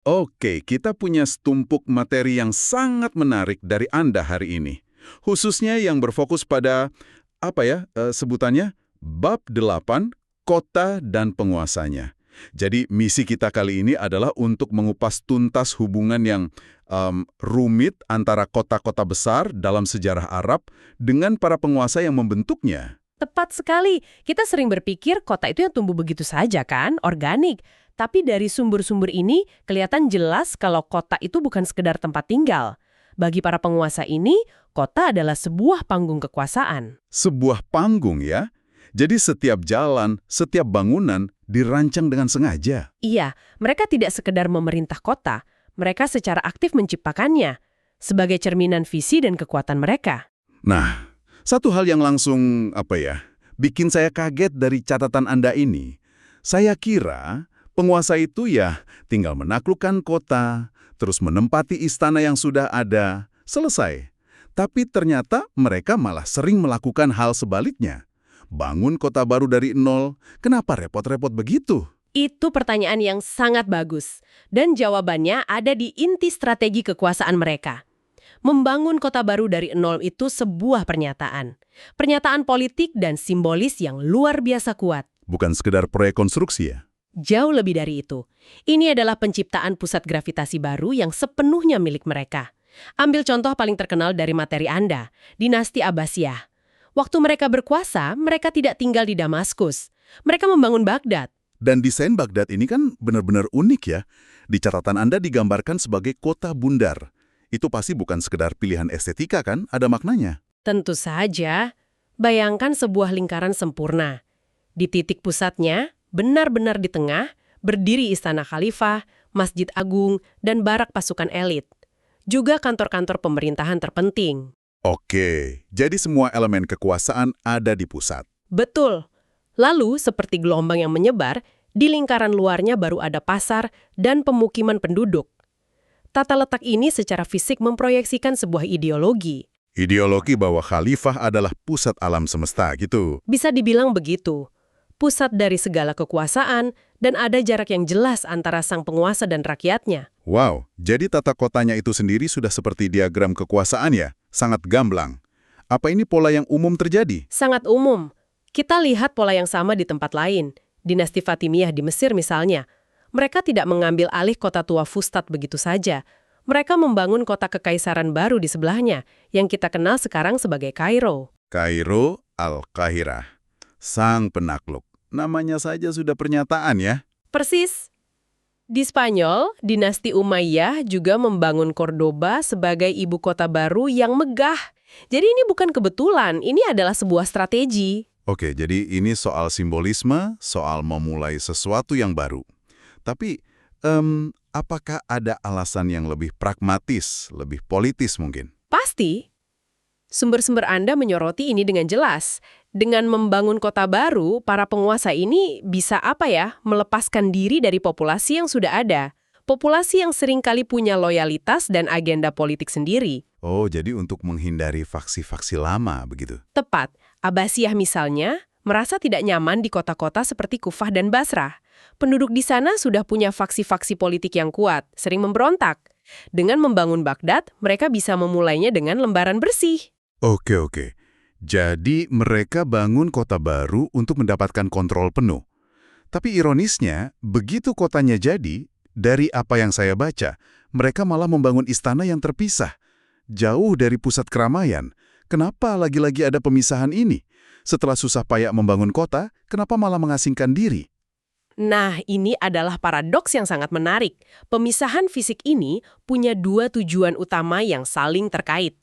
Oke, kita punya setumpuk materi yang sangat menarik dari Anda hari ini. Khususnya yang berfokus pada, sebutannya? Bab 8, Kota dan Penguasanya. Jadi misi kita kali ini adalah untuk mengupas tuntas hubungan yang rumit antara kota-kota besar dalam sejarah Arab dengan para penguasa yang membentuknya. Tepat sekali. Kita sering berpikir kota itu yang tumbuh begitu saja kan, organik. Tapi dari sumber-sumber ini kelihatan jelas kalau kota itu bukan sekedar tempat tinggal. Bagi para penguasa ini, kota adalah sebuah panggung kekuasaan. Sebuah panggung ya. Jadi setiap jalan, setiap bangunan dirancang dengan sengaja. Iya, mereka tidak sekedar memerintah kota, mereka secara aktif menciptakannya sebagai cerminan visi dan kekuatan mereka. Nah, satu hal yang langsung, bikin saya kaget dari catatan Anda ini. Saya kira penguasa itu ya tinggal menaklukkan kota, terus menempati istana yang sudah ada, selesai. Tapi ternyata mereka malah sering melakukan hal sebaliknya. Bangun kota baru dari nol, kenapa repot-repot begitu? Itu pertanyaan yang sangat bagus. Dan jawabannya ada di inti strategi kekuasaan mereka. Membangun kota baru dari nol itu sebuah pernyataan. Pernyataan politik dan simbolis yang luar biasa kuat. Bukan sekedar proyek konstruksi ya? Jauh lebih dari itu. Ini adalah penciptaan pusat gravitasi baru yang sepenuhnya milik mereka. Ambil contoh paling terkenal dari materi Anda, dinasti Abbasiyah. Waktu mereka berkuasa, mereka tidak tinggal di Damaskus. Mereka membangun Baghdad. Dan desain Baghdad ini kan benar-benar unik ya. Di catatan Anda digambarkan sebagai kota bundar. Itu pasti bukan sekedar pilihan estetika kan, ada maknanya. Tentu saja. Bayangkan sebuah lingkaran sempurna. Di titik pusatnya, benar-benar di tengah, berdiri istana khalifah, masjid agung, dan barak pasukan elit. Juga kantor-kantor pemerintahan terpenting. Oke, jadi semua elemen kekuasaan ada di pusat. Betul. Lalu, seperti gelombang yang menyebar, di lingkaran luarnya baru ada pasar dan pemukiman penduduk. Tata letak ini secara fisik memproyeksikan sebuah ideologi. Ideologi bahwa khalifah adalah pusat alam semesta gitu. Bisa dibilang begitu. Pusat dari segala kekuasaan, dan ada jarak yang jelas antara sang penguasa dan rakyatnya. Wow, jadi tata kotanya itu sendiri sudah seperti diagram kekuasaan ya? Sangat gamblang. Apa ini pola yang umum terjadi? Sangat umum. Kita lihat pola yang sama di tempat lain. Dinasti Fatimiyah di Mesir misalnya. Mereka tidak mengambil alih kota tua Fustat begitu saja. Mereka membangun kota kekaisaran baru di sebelahnya, yang kita kenal sekarang sebagai Kairo. Kairo Al-Qahirah. Sang penakluk. Namanya saja sudah pernyataan ya. Persis. Di Spanyol, dinasti Umayyah juga membangun Cordoba sebagai ibu kota baru yang megah. Jadi ini bukan kebetulan, ini adalah sebuah strategi. Oke, jadi ini soal simbolisme, soal memulai sesuatu yang baru. Tapi, apakah ada alasan yang lebih pragmatis, lebih politis mungkin? Pasti. Sumber-sumber Anda menyoroti ini dengan jelas. Dengan membangun kota baru, para penguasa ini bisa melepaskan diri dari populasi yang sudah ada. Populasi yang seringkali punya loyalitas dan agenda politik sendiri. Oh, jadi untuk menghindari faksi-faksi lama begitu? Tepat. Abbasiyah misalnya, merasa tidak nyaman di kota-kota seperti Kufah dan Basrah. Penduduk di sana sudah punya faksi-faksi politik yang kuat, sering memberontak. Dengan membangun Baghdad, mereka bisa memulainya dengan lembaran bersih. Oke. Jadi mereka bangun kota baru untuk mendapatkan kontrol penuh. Tapi ironisnya, begitu kotanya jadi, dari apa yang saya baca, mereka malah membangun istana yang terpisah. Jauh dari pusat keramaian. Kenapa lagi-lagi ada pemisahan ini? Setelah susah payah membangun kota, kenapa malah mengasingkan diri? Nah, ini adalah paradoks yang sangat menarik. Pemisahan fisik ini punya dua tujuan utama yang saling terkait.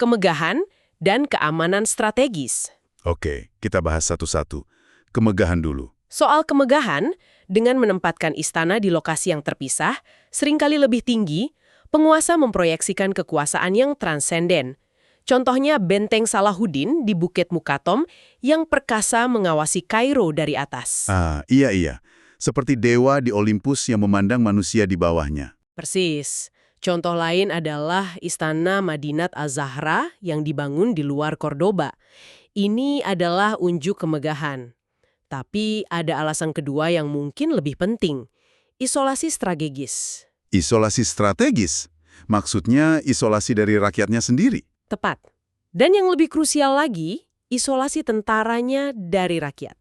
Kemegahan dan keamanan strategis. Oke, kita bahas satu-satu. Kemegahan dulu. Soal kemegahan, dengan menempatkan istana di lokasi yang terpisah, seringkali lebih tinggi, penguasa memproyeksikan kekuasaan yang transenden. Contohnya Benteng Salahuddin di Bukit Mukatom yang perkasa mengawasi Kairo dari atas. Iya. Seperti dewa di Olympus yang memandang manusia di bawahnya. Persis. Contoh lain adalah Istana Madinat Az-Zahra yang dibangun di luar Cordoba. Ini adalah unjuk kemegahan. Tapi ada alasan kedua yang mungkin lebih penting. Isolasi strategis. Isolasi strategis? Maksudnya isolasi dari rakyatnya sendiri? Tepat. Dan yang lebih krusial lagi, isolasi tentaranya dari rakyat.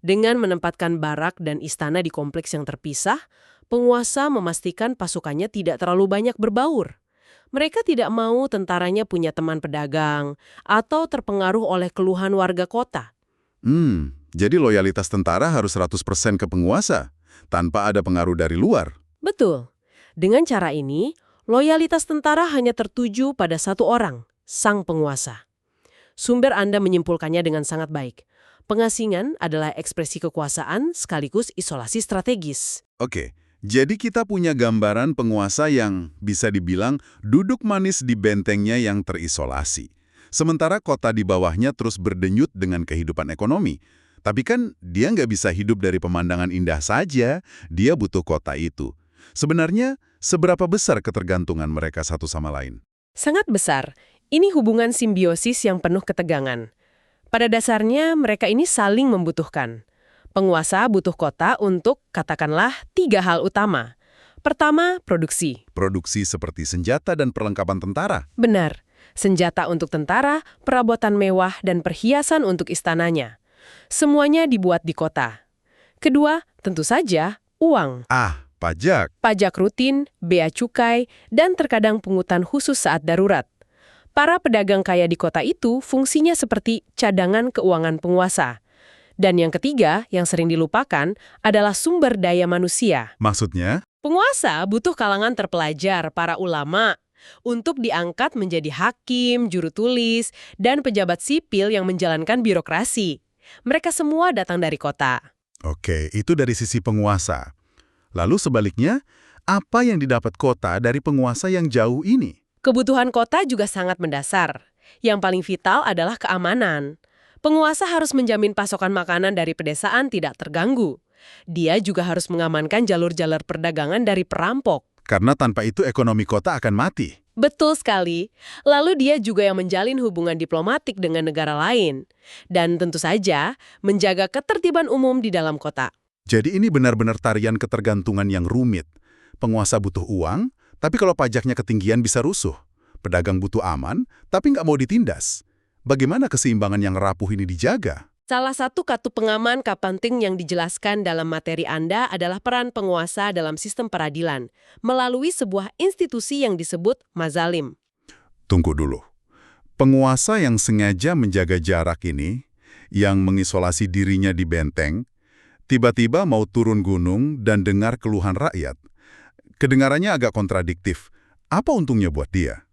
Dengan menempatkan barak dan istana di kompleks yang terpisah, penguasa memastikan pasukannya tidak terlalu banyak berbaur. Mereka tidak mau tentaranya punya teman pedagang atau terpengaruh oleh keluhan warga kota. Jadi loyalitas tentara harus 100% ke penguasa, tanpa ada pengaruh dari luar. Betul. Dengan cara ini, loyalitas tentara hanya tertuju pada satu orang, sang penguasa. Sumber Anda menyimpulkannya dengan sangat baik. Pengasingan adalah ekspresi kekuasaan sekaligus isolasi strategis. Oke, jadi kita punya gambaran penguasa yang bisa dibilang duduk manis di bentengnya yang terisolasi. Sementara kota di bawahnya terus berdenyut dengan kehidupan ekonomi. Tapi kan dia nggak bisa hidup dari pemandangan indah saja, dia butuh kota itu. Sebenarnya, seberapa besar ketergantungan mereka satu sama lain? Sangat besar. Ini hubungan simbiosis yang penuh ketegangan. Pada dasarnya, mereka ini saling membutuhkan. Penguasa butuh kota untuk, katakanlah, 3 hal utama. Pertama, produksi. Produksi seperti senjata dan perlengkapan tentara. Benar. Senjata untuk tentara, perabotan mewah, dan perhiasan untuk istananya. Semuanya dibuat di kota. Kedua, tentu saja, uang. Pajak. Pajak rutin, bea cukai, dan terkadang pungutan khusus saat darurat. Para pedagang kaya di kota itu fungsinya seperti cadangan keuangan penguasa. Dan yang ketiga, yang sering dilupakan, adalah sumber daya manusia. Maksudnya? Penguasa butuh kalangan terpelajar, para ulama, untuk diangkat menjadi hakim, juru tulis, dan pejabat sipil yang menjalankan birokrasi. Mereka semua datang dari kota. Oke, itu dari sisi penguasa. Lalu sebaliknya, apa yang didapat kota dari penguasa yang jauh ini? Kebutuhan kota juga sangat mendasar. Yang paling vital adalah keamanan. Penguasa harus menjamin pasokan makanan dari pedesaan tidak terganggu. Dia juga harus mengamankan jalur-jalur perdagangan dari perampok. Karena tanpa itu ekonomi kota akan mati. Betul sekali. Lalu dia juga yang menjalin hubungan diplomatik dengan negara lain. Dan tentu saja, menjaga ketertiban umum di dalam kota. Jadi ini benar-benar tarian ketergantungan yang rumit. Penguasa butuh uang, tapi kalau pajaknya ketinggian bisa rusuh. Pedagang butuh aman, tapi nggak mau ditindas. Bagaimana keseimbangan yang rapuh ini dijaga? Salah satu kartu pengaman penting yang dijelaskan dalam materi Anda adalah peran penguasa dalam sistem peradilan, melalui sebuah institusi yang disebut mazalim. Tunggu dulu. Penguasa yang sengaja menjaga jarak ini, yang mengisolasi dirinya di benteng, tiba-tiba mau turun gunung dan dengar keluhan rakyat. Kedengarannya agak kontradiktif. Apa untungnya buat dia?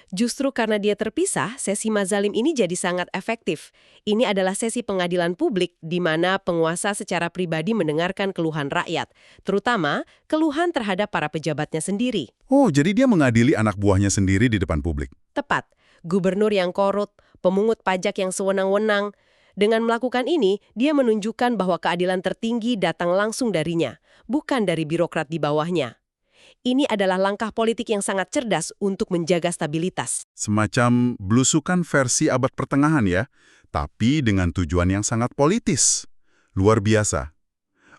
Justru karena dia terpisah, sesi mazalim ini jadi sangat efektif. Ini adalah sesi pengadilan publik di mana penguasa secara pribadi mendengarkan keluhan rakyat, terutama keluhan terhadap para pejabatnya sendiri. Oh, jadi dia mengadili anak buahnya sendiri di depan publik. Tepat, gubernur yang korup, pemungut pajak yang sewenang-wenang. Dengan melakukan ini, dia menunjukkan bahwa keadilan tertinggi datang langsung darinya, bukan dari birokrat di bawahnya. Ini adalah langkah politik yang sangat cerdas untuk menjaga stabilitas. Semacam belusukan versi abad pertengahan ya, tapi dengan tujuan yang sangat politis. Luar biasa.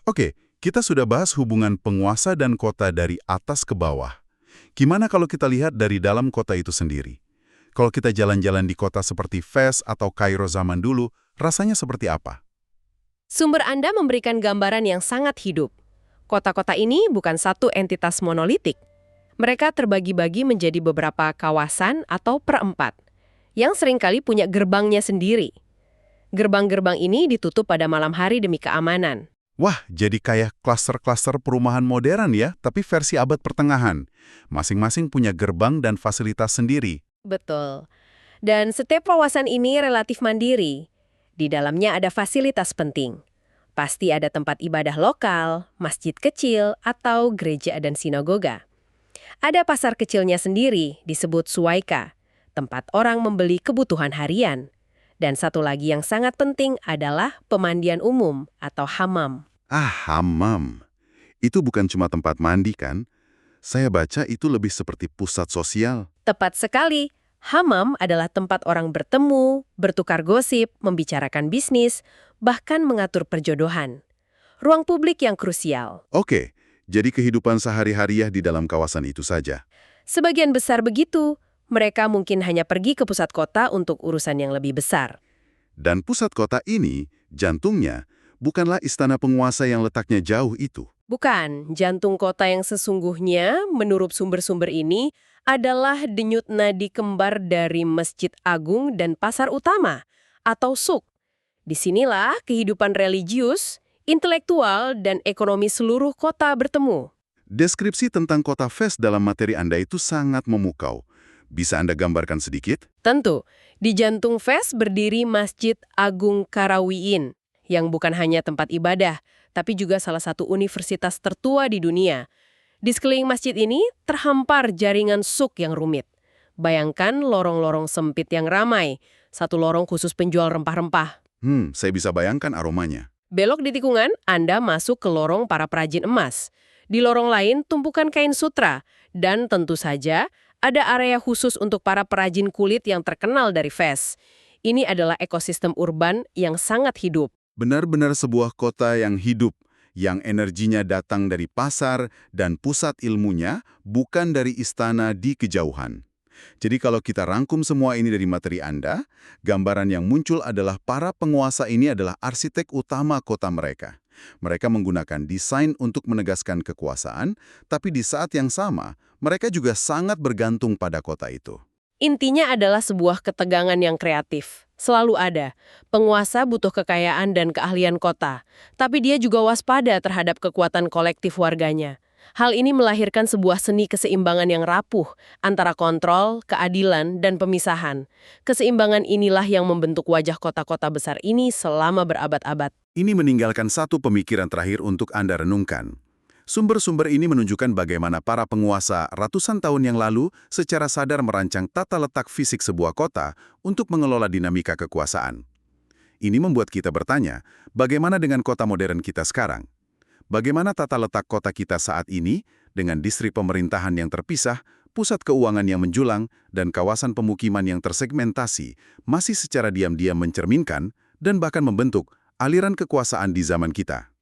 Oke, kita sudah bahas hubungan penguasa dan kota dari atas ke bawah. Gimana kalau kita lihat dari dalam kota itu sendiri? Kalau kita jalan-jalan di kota seperti Fez atau Kairo zaman dulu, rasanya seperti apa? Sumber Anda memberikan gambaran yang sangat hidup. Kota-kota ini bukan satu entitas monolitik. Mereka terbagi-bagi menjadi beberapa kawasan atau perempat, yang seringkali punya gerbangnya sendiri. Gerbang-gerbang ini ditutup pada malam hari demi keamanan. Wah, jadi kayak klaster-klaster perumahan modern ya, tapi versi abad pertengahan. Masing-masing punya gerbang dan fasilitas sendiri. Betul. Dan setiap kawasan ini relatif mandiri. Di dalamnya ada fasilitas penting. Pasti ada tempat ibadah lokal, masjid kecil, atau gereja dan sinagoga. Ada pasar kecilnya sendiri, disebut suwaika, tempat orang membeli kebutuhan harian. Dan satu lagi yang sangat penting adalah pemandian umum atau hammam. Hammam. Itu bukan cuma tempat mandi kan? Saya baca itu lebih seperti pusat sosial. Tepat sekali. Hammam adalah tempat orang bertemu, bertukar gosip, membicarakan bisnis, bahkan mengatur perjodohan. Ruang publik yang krusial. Oke, Jadi kehidupan sehari-hariah di dalam kawasan itu saja. Sebagian besar begitu. Mereka mungkin hanya pergi ke pusat kota untuk urusan yang lebih besar. Dan pusat kota ini, jantungnya, bukanlah istana penguasa yang letaknya jauh itu. Bukan, jantung kota yang sesungguhnya, menurut sumber-sumber ini, adalah denyut nadi kembar dari Masjid Agung dan Pasar Utama, atau SUK. Disinilah kehidupan religius, intelektual, dan ekonomi seluruh kota bertemu. Deskripsi tentang kota Fes dalam materi Anda itu sangat memukau. Bisa Anda gambarkan sedikit? Tentu, di jantung Fes berdiri Masjid Agung Karawiin, yang bukan hanya tempat ibadah, tapi juga salah satu universitas tertua di dunia. Di sekeliling masjid ini terhampar jaringan suk yang rumit. Bayangkan lorong-lorong sempit yang ramai, satu lorong khusus penjual rempah-rempah. Saya bisa bayangkan aromanya. Belok di tikungan, Anda masuk ke lorong para perajin emas. Di lorong lain, tumpukan kain sutra. Dan tentu saja, ada area khusus untuk para perajin kulit yang terkenal dari Fes. Ini adalah ekosistem urban yang sangat hidup. Benar-benar sebuah kota yang hidup, yang energinya datang dari pasar dan pusat ilmunya bukan dari istana di kejauhan. Jadi kalau kita rangkum semua ini dari materi Anda, gambaran yang muncul adalah para penguasa ini adalah arsitek utama kota mereka. Mereka menggunakan desain untuk menegaskan kekuasaan, tapi di saat yang sama, mereka juga sangat bergantung pada kota itu. Intinya adalah sebuah ketegangan yang kreatif. Selalu ada. Penguasa butuh kekayaan dan keahlian kota, tapi dia juga waspada terhadap kekuatan kolektif warganya. Hal ini melahirkan sebuah seni keseimbangan yang rapuh antara kontrol, keadilan, dan pemisahan. Keseimbangan inilah yang membentuk wajah kota-kota besar ini selama berabad-abad. Ini meninggalkan satu pemikiran terakhir untuk Anda renungkan. Sumber-sumber ini menunjukkan bagaimana para penguasa ratusan tahun yang lalu secara sadar merancang tata letak fisik sebuah kota untuk mengelola dinamika kekuasaan. Ini membuat kita bertanya, bagaimana dengan kota modern kita sekarang? Bagaimana tata letak kota kita saat ini dengan distrik pemerintahan yang terpisah, pusat keuangan yang menjulang, dan kawasan pemukiman yang tersegmentasi masih secara diam-diam mencerminkan dan bahkan membentuk aliran kekuasaan di zaman kita?